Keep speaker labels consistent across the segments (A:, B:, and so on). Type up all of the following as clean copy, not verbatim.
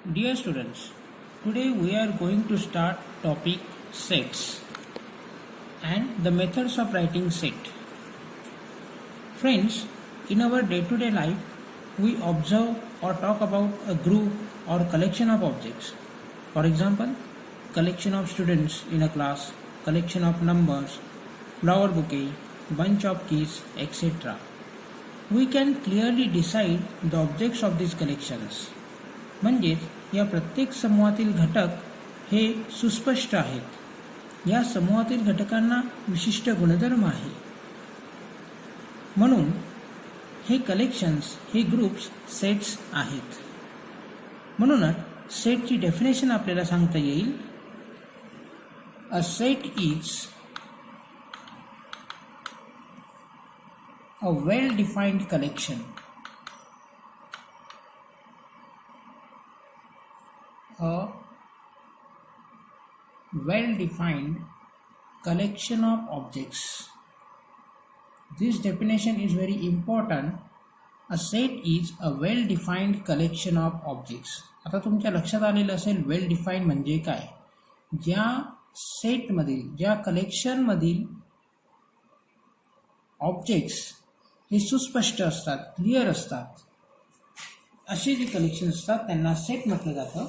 A: Dear students, today we are going to start topic sets and the methods of writing set. Friends, in our day-to-day life, we observe or talk about a group or collection of objects. For example, collection of students in a class, collection of numbers, flower bouquet, bunch of keys, etc. We can clearly decide the objects of these collections. म्हणजेच या प्रत्येक समूहातील घटक हे सुस्पष्ट आहेत. या समूहातील घटकांना विशिष्ट गुणधर्म आहे. म्हणून हे कलेक्शन्स हे ग्रुप्स सेट्स आहेत. म्हणूनच सेटची डेफिनेशन आपल्याला सांगता येईल. A set is a well-defined collection of objects. This definition is very important. A set is a well-defined collection of objects. आता तुमच्या लक्षात आलेलं असेल वेल डिफाईन म्हणजे काय. ज्या सेटमधील ज्या कलेक्शनमधील ऑब्जेक्ट्स हे सुस्पष्ट असतात, क्लिअर असतात, असे जे कलेक्शन असतात त्यांना सेट म्हटलं जातं.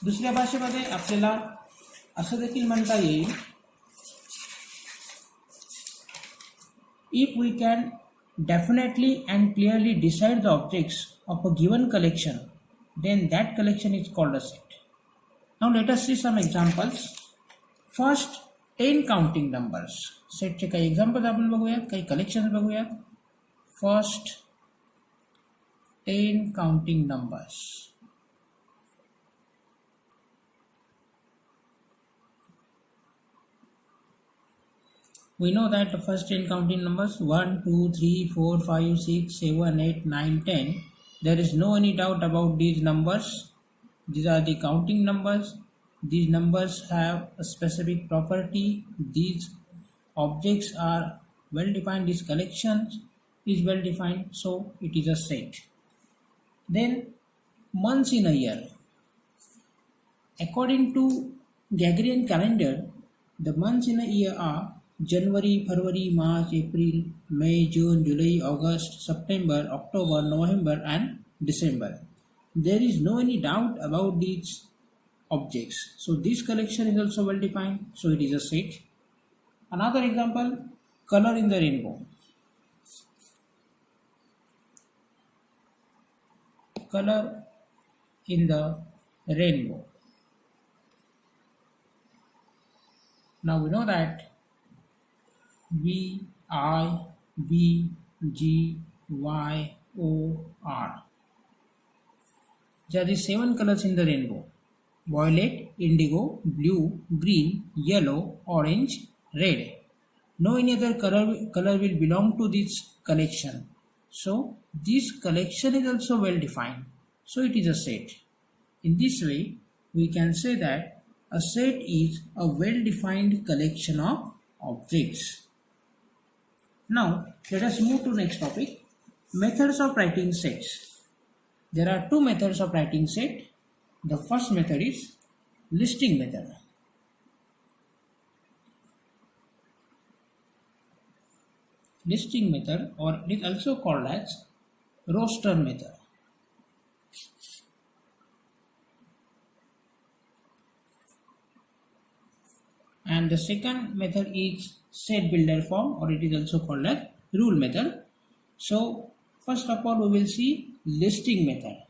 A: दुसऱ्या भाषेमध्ये आपल्याला असं देखील म्हणता येईल, if we can definitely and clearly decide the objects of a given collection then that collection is called a set. Now let us see some examples. First 10 counting numbers. सेटचे काही एक्झाम्पल्स आपण बघूयात, काही कलेक्शन्स बघूयात. First 10 counting numbers. We know that the first 10 counting numbers 1, 2, 3, 4, 5, 6, 7, 8, 9, 10. There is no any doubt about these numbers. These are the counting numbers. These numbers have a specific property. These objects are well defined. These collections is well defined, so it is a set. Then months in a year. According to Gregorian calendar, the months in a year are January, February, March, April, May, June, July, August, September, October, November and December. There is no any doubt about these objects. So this collection is also well defined, so it is a set. Another example, color in the rainbow. Color in the rainbow. Now we know that V, I, B, G, Y, O, R. There are the 7 colors in the rainbow: violet, indigo, blue, green, yellow, orange, red. No any other color will belong to this collection. So this collection is also well defined. So it is a set. In this way, we can say that a set is a well defined collection of objects. Now let us move to next topic, methods of writing sets. There are two methods of writing set. The first method is listing method. Listing method, or it is also called as roster method. And the second method is set builder form, or it is also called as rule method. So first of all we will see listing method.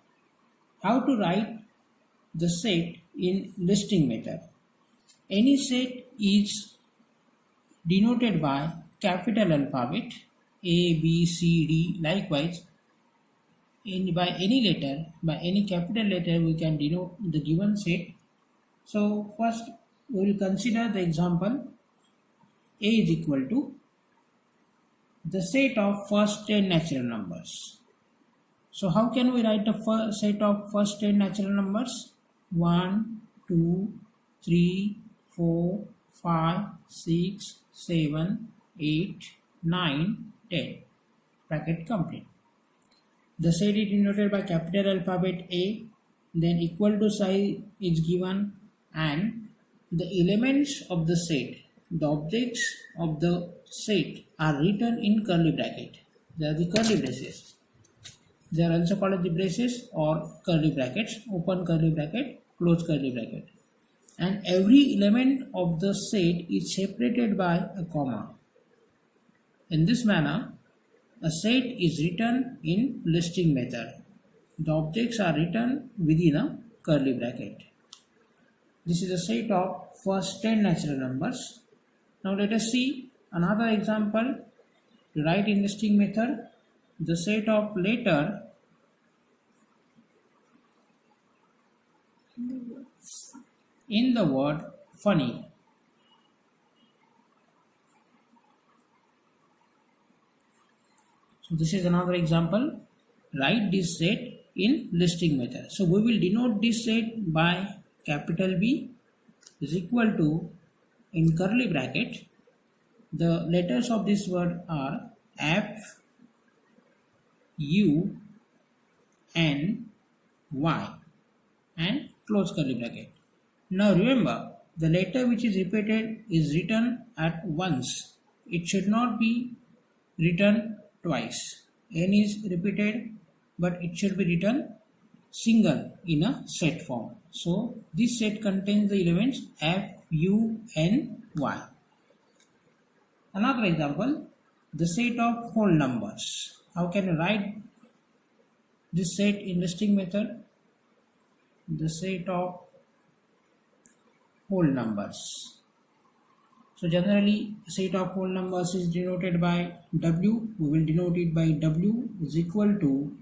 A: How to write the set in listing method. Any set is denoted by capital alphabet A, B, C, D. Likewise, by any letter, by any capital letter, we can denote the given set. So first we will consider the example. A is equal to the set of first 10 natural numbers. So how can we write the first set of first 10 natural numbers? 1, 2, 3, 4, 5, 6, 7, 8, 9, 10. Bracket complete. The set is denoted by capital alphabet A. then equal to sign is given, and the elements of the set, the objects of the set are written in curly bracket. They are the curly braces. They are also called as the braces or curly brackets, open curly bracket, close curly bracket. And every element of the set is separated by a comma. In this manner, a set is written in listing method. The objects are written within a curly bracket. This is a set of first 10 natural numbers. Now let us see another example to write in listing method the set of letter in the word funny. So this is another example. Write this set in listing method. So we will denote this set by capital B is equal to, in curly bracket, the letters of this word are F, U, N, Y, and close curly bracket. Now remember, the letter which is repeated is written at once. It should not be written twice. N is repeated, but it should be written single in a set form. So this set contains the elements F, U, N, Y. Another example, the set of whole numbers. How can I write this set in listing method? The set of whole numbers. So generally, set of whole numbers is denoted by W. We will denote it by W is equal to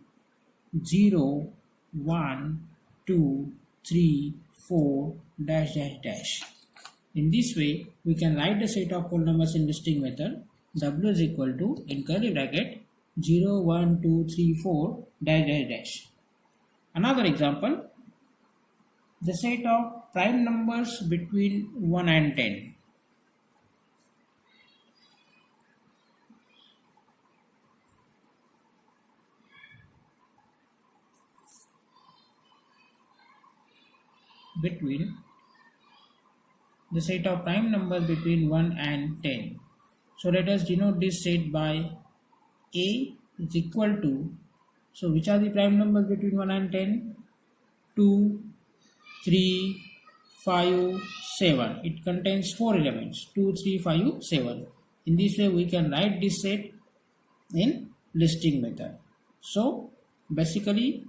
A: 0, 1, 2, 3, 4, dash, dash, dash. In this way, we can write the set of whole numbers in listing method. W is equal to, in curly bracket, 0, 1, 2, 3, 4, dash, dash, dash. Another example, the set of prime numbers between 1 and 10. Between the set of prime numbers between 1 and 10. So let us denote this set by A is equal to, so which are the prime numbers between 1 and 10? 2, 3, 5, 7. It contains 4 elements, 2, 3, 5, 7. In this way we can write this set in listing method. So basically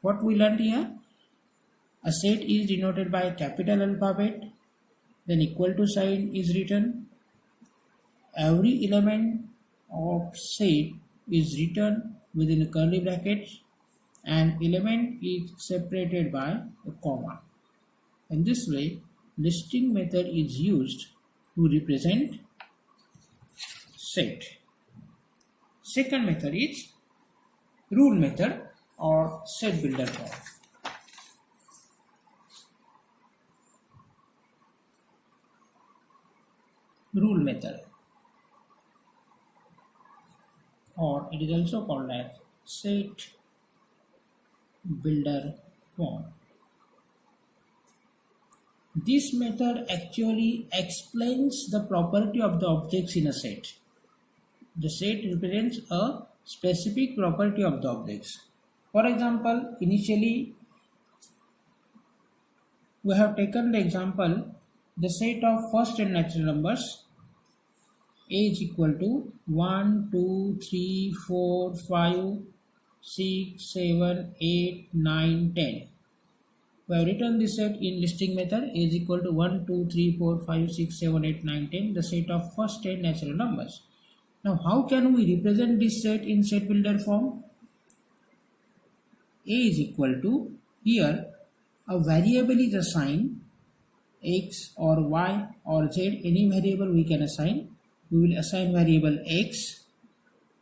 A: what we learned here, a set is denoted by capital alphabet, then equal to sign is written. Every element of set is written within a curly bracket and element is separated by a comma. In this way, listing method is used to represent set. Second method is rule method or set builder form. Rule method, or it is also called as set builder form. This method actually explains the property of the objects in a set. The set represents a specific property of the objects. For example, initially we have taken the example, the set of first 10 natural numbers. A is equal to 1, 2, 3, 4, 5, 6, 7, 8, 9, 10. We have written this set in listing method. A is equal to 1, 2, 3, 4, 5, 6, 7, 8, 9, 10, the set of first 10 natural numbers. Now how can we represent this set in set builder form? A is equal to, here a variable is assigned, x or y or z, any variable we can assign. We will assign variable x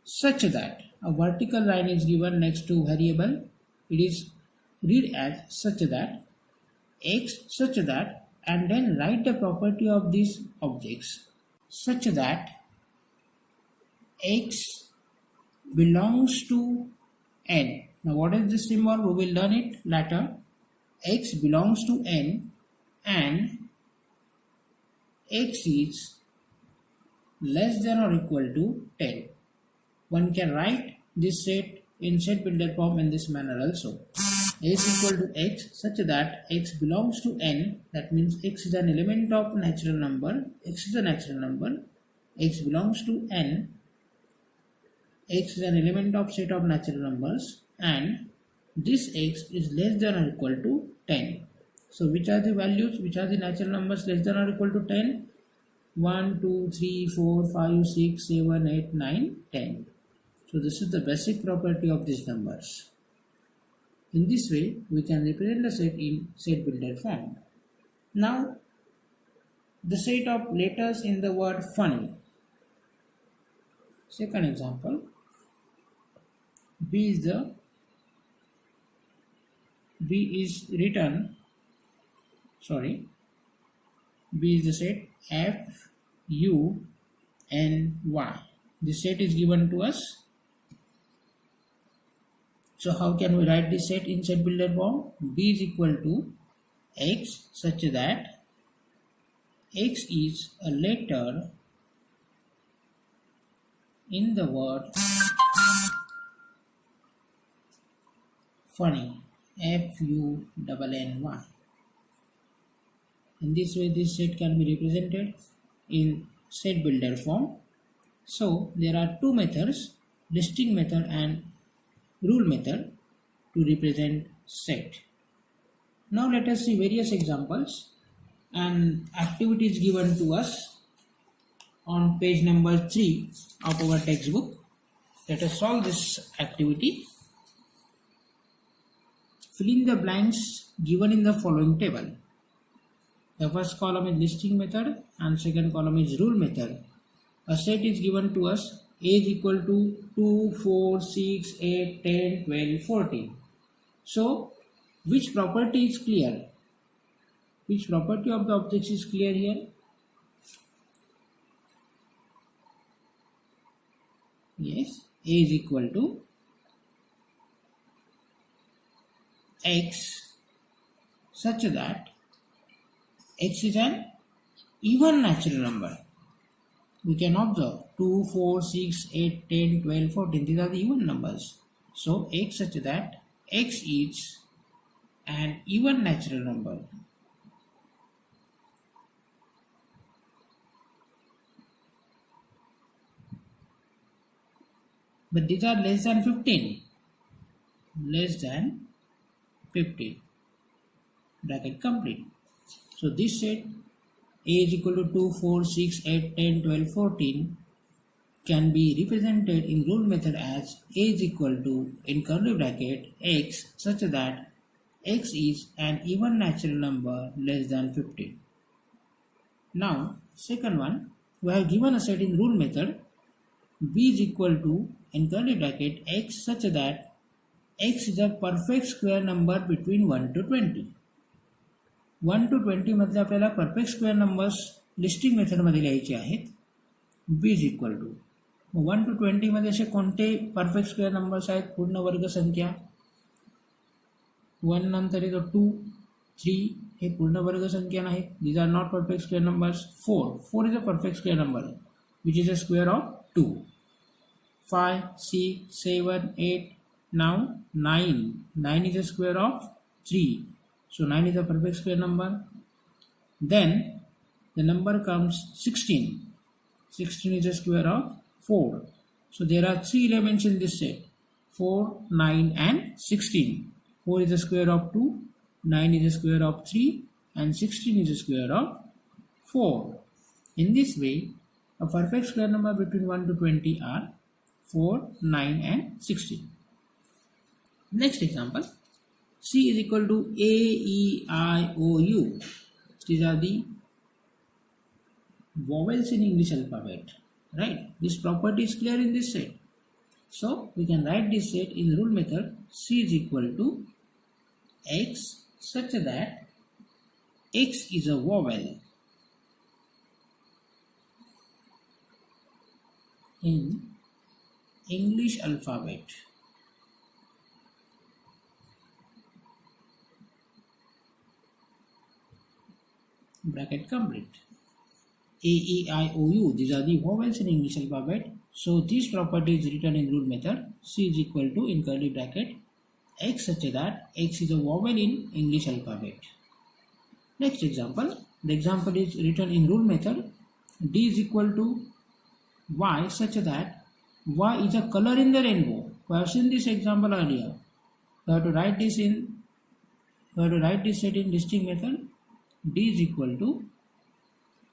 A: such that a vertical line is given next to variable. It is read as such that x such that, and then write the property of these objects such that x belongs to n. Now what is this symbol? We will learn it later. X belongs to n and x is less than or equal to 10. One can write this set in set builder form in this manner also. A is equal to x such that x belongs to n, that means x is an element of natural number, x is a natural number, x belongs to n, x is an element of set of natural numbers, and this x is less than or equal to 10. So which are the values, which are the natural numbers less than or equal to 10? 1, 2, 3, 4, 5, 6, 7, 8, 9, 10. So this is the basic property of these numbers. In this way, we can represent the set in set builder form. Now, the set of letters in the word funny. Second example, B is the set F, U, N, Y. This set is given to us. So how can we write this set in set builder form? B is equal to X such that X is a letter in the word funny, F-U-N-N-Y. In this way, this set can be represented in set builder form. So there are two methods, listing method and rule method, to represent set. Now let us see various examples and activities given to us on page number 3 of our textbook. Let us solve this activity. Fill in the blanks given in the following table. The first column is listing method and second column is rule method. A set is given to us. A is equal to 2, 4, 6, 8, 10, 12, 14. So, which property is clear? Which property of the objects is clear here? Yes, A is equal to X such that X is an even natural number. We can observe 2, 4, 6, 8, 10, 12, 14. These are the even numbers. So X such that X is an even natural number. But these are less than 15. Less than 15. Bracket complete. So this set A is equal to 2, 4, 6, 8, 10, 12, 14 can be represented in rule method as A is equal to, in curly bracket, X such that X is an even natural number less than 15. Now, second one, we have given a set in rule method. B is equal to, in curly bracket, X such that X is a perfect square number between 1 to 20. 1 to 20 मधले आपल्याला perfect square numbers listing मेथडमध्ये लिहायचे आहेत. B is equal to 1 to 20 मध्ये असे कोणते perfect square numbers आहेत? पूर्ण वर्ग संख्या 1 नंतर येतो 2, 3 हे पूर्ण वर्ग संख्या नाहीत. These are not perfect square numbers. 4 is a perfect square number which is a square of 2. 5, 6, 7, 8, now 9 is a square of 3. So 9 is a perfect square number. Then the number comes 16. 16 is a square of 4. So there are 3 elements in this set. 4, 9 and 16. 4 is a square of 2. 9 is a square of 3. And 16 is a square of 4. In this way, a perfect square number between 1 to 20 are 4, 9 and 16. Next example. C is equal to A, E, I, O, U. These are the vowels in English alphabet, right? This property is clear in this set. So we can write this set in rule method. C is equal to X such that X is a vowel in English alphabet. bracket complete. A, E, I, O, U, these are the vowels in English alphabet. So this property is written in rule method. C is equal to, in curly bracket, X such that X is a vowel in English alphabet. Next example, the example is written in rule method. D is equal to Y such that Y is a color in the rainbow. We have seen this example earlier. We have to write this set in listing method. D is equal to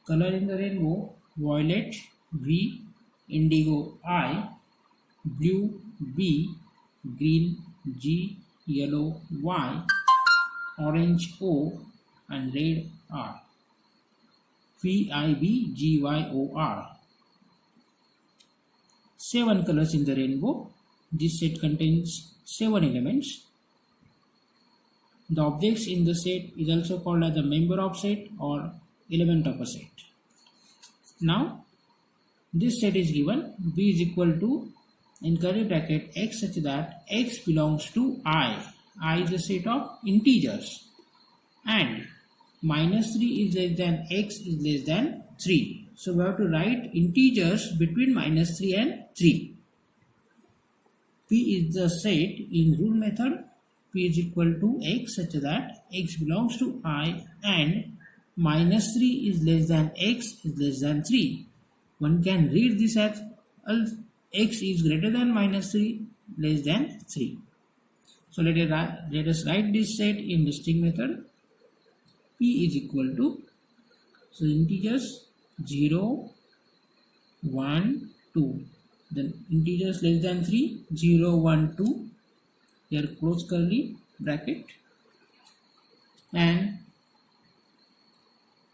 A: color in the rainbow, violet V, indigo I, blue B, green G, yellow Y, orange O, and red R. VIBGYOR. 7 colors in the rainbow. This set contains 7 elements. The objects in the set is also called as a member of set or element of a set. Now this set is given. B is equal to, in curly bracket, X such that X belongs to I. I is a set of integers, and minus 3 is less than X is less than 3. So we have to write integers between minus 3 and 3. P is the set in rule method. P is equal to X such that X belongs to I and minus 3 is less than X is less than 3. One can read this as X is greater than minus 3 less than 3. So let us write this set in listing method. P is equal to, so integers 0, 1, 2. Then integers less than 3, 0, 1, 2. Here close curly bracket, and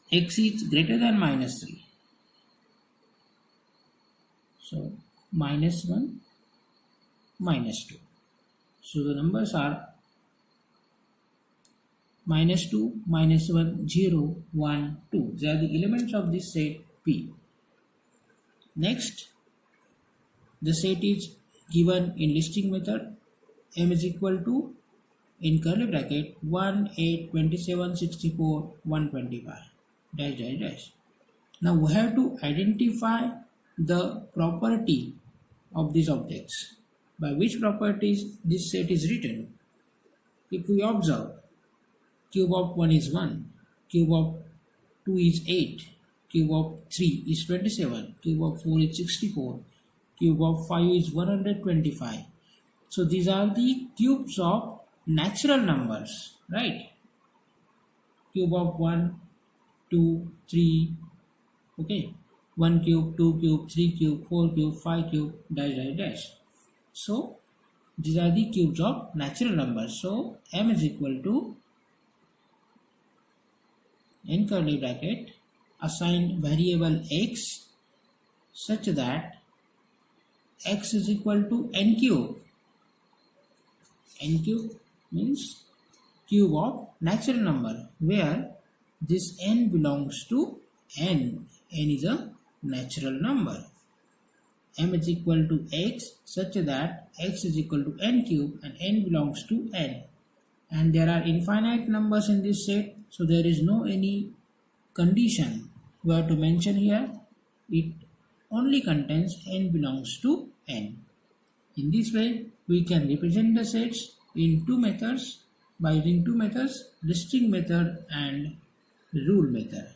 A: X is greater than minus 3. So minus 1, minus 2. So the numbers are minus 2, minus 1, 0, 1, 2. They are the elements of this set P. Next, the set is given in listing method. M is equal to, in curly bracket, 1, 8, 27, 64, 125, dash, dash, dash. Now we have to identify the property of these objects. By which properties this set is written? If we observe, cube of 1 is 1, cube of 2 is 8, cube of 3 is 27, cube of 4 is 64, cube of 5 is 125. So these are the cubes of natural numbers, right? Cube of 1, 2, 3, okay, 1 cube, 2 cube, 3 cube, 4 cube, 5 cube, dash, dash, dash. So these are the cubes of natural numbers. So M is equal to, in curly bracket, assign variable X such that X is equal to N cube. N cube means cube of natural number, where this N belongs to N. N is a natural number. M is equal to X such that X is equal to N cube and N belongs to N. And there are infinite numbers in this set, so there is no any condition we have to mention here. It only contains N belongs to N. In this way, we can represent the sets in two methods by using two methods, listing method and rule method.